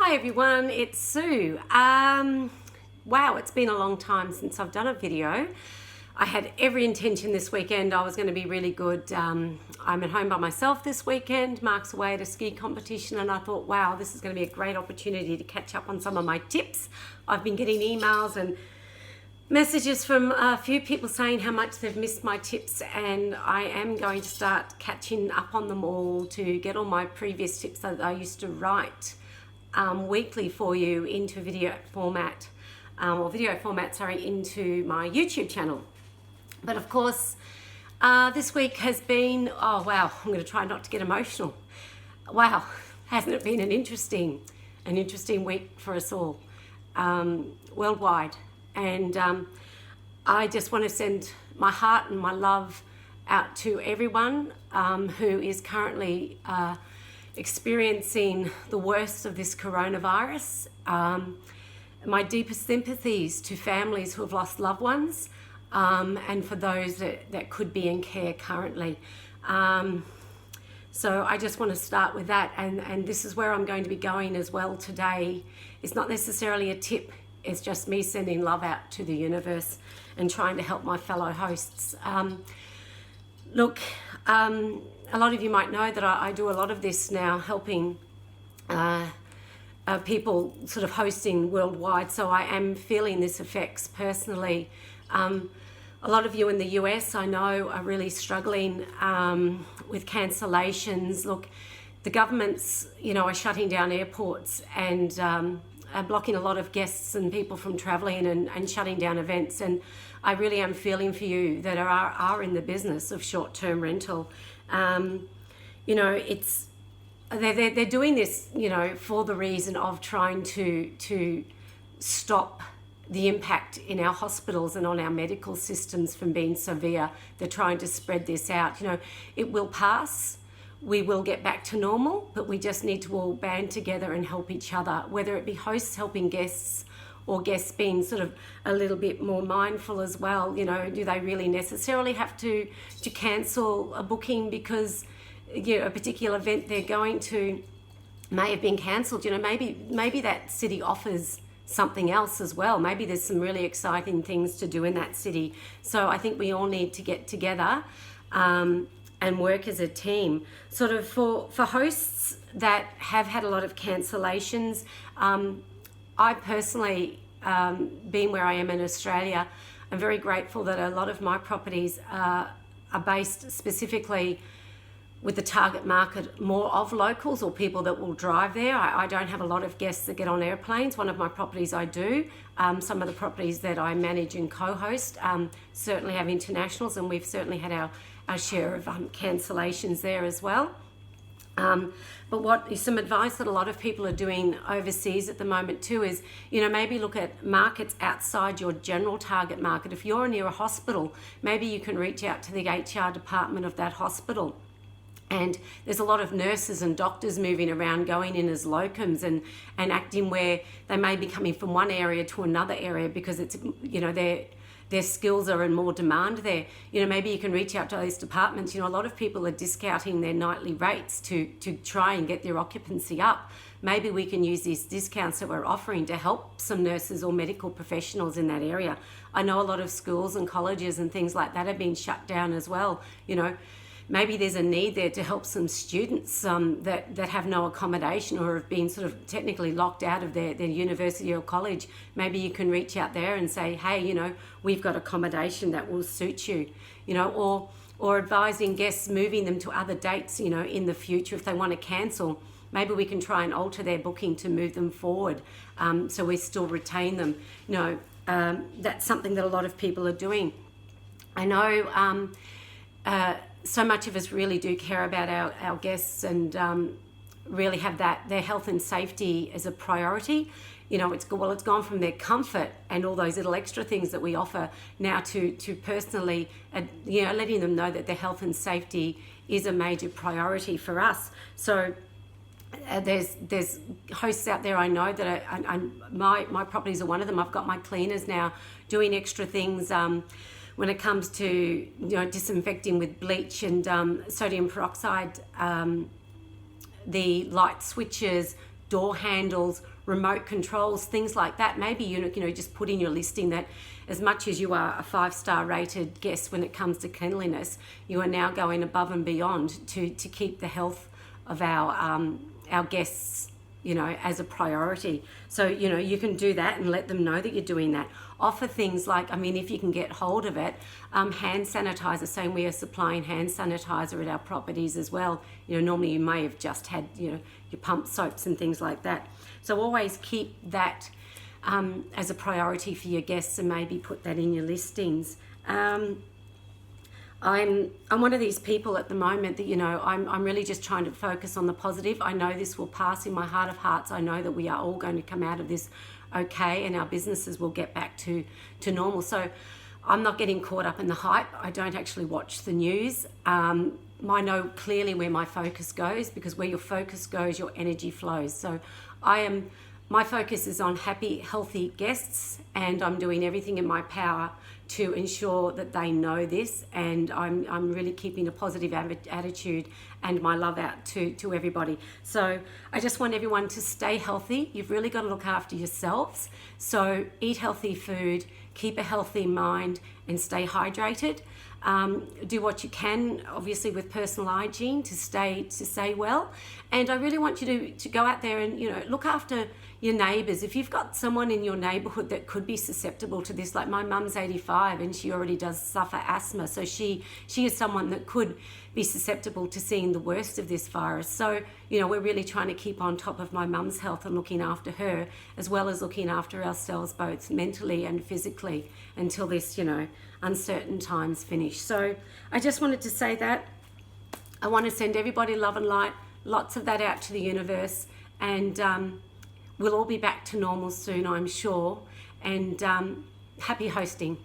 Hi everyone, it's Sue. Wow, it's been a long time since I've done a video. I had every intention this weekend I was going to be really good. I'm at home by myself this weekend. Mark's away at a ski competition, and I thought, wow, this is going to be a great opportunity to catch up on some of my tips. I've been getting emails and messages from a few people saying how much they've missed my tips, and I am going to start catching up on them all to get all my previous tips that I used to write weekly for you into video format, into my YouTube channel. But of course, this week has been, oh wow, I'm going to try not to get emotional. Wow, hasn't it been an interesting week for us all, worldwide? And I just want to send my heart and my love out to everyone who is currently experiencing the worst of this coronavirus. My deepest sympathies to families who have lost loved ones, and for those that could be in care currently. So I just want to start with that, and this is where I'm going to be going as well today. It's not necessarily a tip, it's just me sending love out to the universe and trying to help my fellow hosts. Look, a lot of you might know that I do a lot of this now, helping people sort of hosting worldwide, so I am feeling this effects personally. A lot of you in the US, I know, are really struggling with cancellations. Look, the governments, are shutting down airports and are blocking a lot of guests and people from traveling and shutting down events. And I really am feeling for you that are in the business of short-term rental. It's they're doing this, for the reason of trying to stop the impact in our hospitals and on our medical systems from being severe. They're trying to spread this out. It will pass. We will get back to normal, but we just need to all band together and help each other, whether it be hosts helping guests or guests being sort of a little bit more mindful as well. Do they really necessarily have to cancel a booking because a particular event they're going to may have been cancelled? Maybe that city offers something else as well. Maybe there's some really exciting things to do in that city. So I think we all need to get together and work as a team. Sort of for hosts that have had a lot of cancellations, I personally, being where I am in Australia, I'm very grateful that a lot of my properties are based specifically with the target market more of locals or people that will drive there. I don't have a lot of guests that get on airplanes. One of my properties I do. Some of the properties that I manage and co-host certainly have internationals, and we've certainly had our share of cancellations there as well. But what is some advice that a lot of people are doing overseas at the moment too is, maybe look at markets outside your general target market. If you're near a hospital, maybe you can reach out to the HR department of that hospital. And there's a lot of nurses and doctors moving around, going in as locums and acting where they may be coming from one area to another area because it's, their skills are in more demand there. Maybe you can reach out to those departments. A lot of people are discounting their nightly rates to try and get their occupancy up. Maybe we can use these discounts that we're offering to help some nurses or medical professionals in that area. I know a lot of schools and colleges and things like that have been shut down as well. Maybe there's a need there to help some students that have no accommodation or have been sort of technically locked out of their university or college. Maybe you can reach out there and say, hey, we've got accommodation that will suit you, or advising guests, moving them to other dates, in the future if they want to cancel. Maybe we can try and alter their booking to move them forward, so we still retain them. That's something that a lot of people are doing. I know so much of us really do care about our guests and really have their health and safety as a priority. It's gone from their comfort and all those little extra things that we offer now to personally, letting them know that their health and safety is a major priority for us. So there's hosts out there I know that my properties are one of them. I've got my cleaners now doing extra things when it comes to disinfecting with bleach and sodium peroxide, the light switches, door handles, remote controls, things like that. Maybe just put in your listing that as much as you are a 5-star rated guest when it comes to cleanliness, you are now going above and beyond to keep the health of our guests, as a priority. So, you can do that and let them know that you're doing that. Offer things like, if you can get hold of it, hand sanitizer, saying we are supplying hand sanitizer at our properties as well. Normally you may have just had, your pump soaps and things like that. So always keep that as a priority for your guests and maybe put that in your listings. I'm one of these people at the moment that, I'm really just trying to focus on the positive. I know this will pass. In my heart of hearts, I know that we are all going to come out of this okay, and our businesses will get back to normal. So I'm not getting caught up in the hype. I don't actually watch the news. I know clearly where my focus goes, because where your focus goes, your energy flows. So my focus is on happy, healthy guests, and I'm doing everything in my power to ensure that they know this, and I'm really keeping a positive attitude and my love out to everybody. So I just want everyone to stay healthy. You've really got to look after yourselves. So eat healthy food, keep a healthy mind, and stay hydrated. Do what you can, obviously, with personal hygiene to stay well. And I really want you to go out there and look after your neighbours. If you've got someone in your neighbourhood that could be susceptible to this, like my mum's 85 and she already does suffer asthma, so she is someone that could be susceptible to seeing the worst of this virus. So we're really trying to keep on top of my mum's health and looking after her, as well as looking after ourselves both mentally and physically until this uncertain times finish. So I just wanted to say that. I want to send everybody love and light, lots of that out to the universe, and we'll all be back to normal soon, I'm sure. And happy hosting.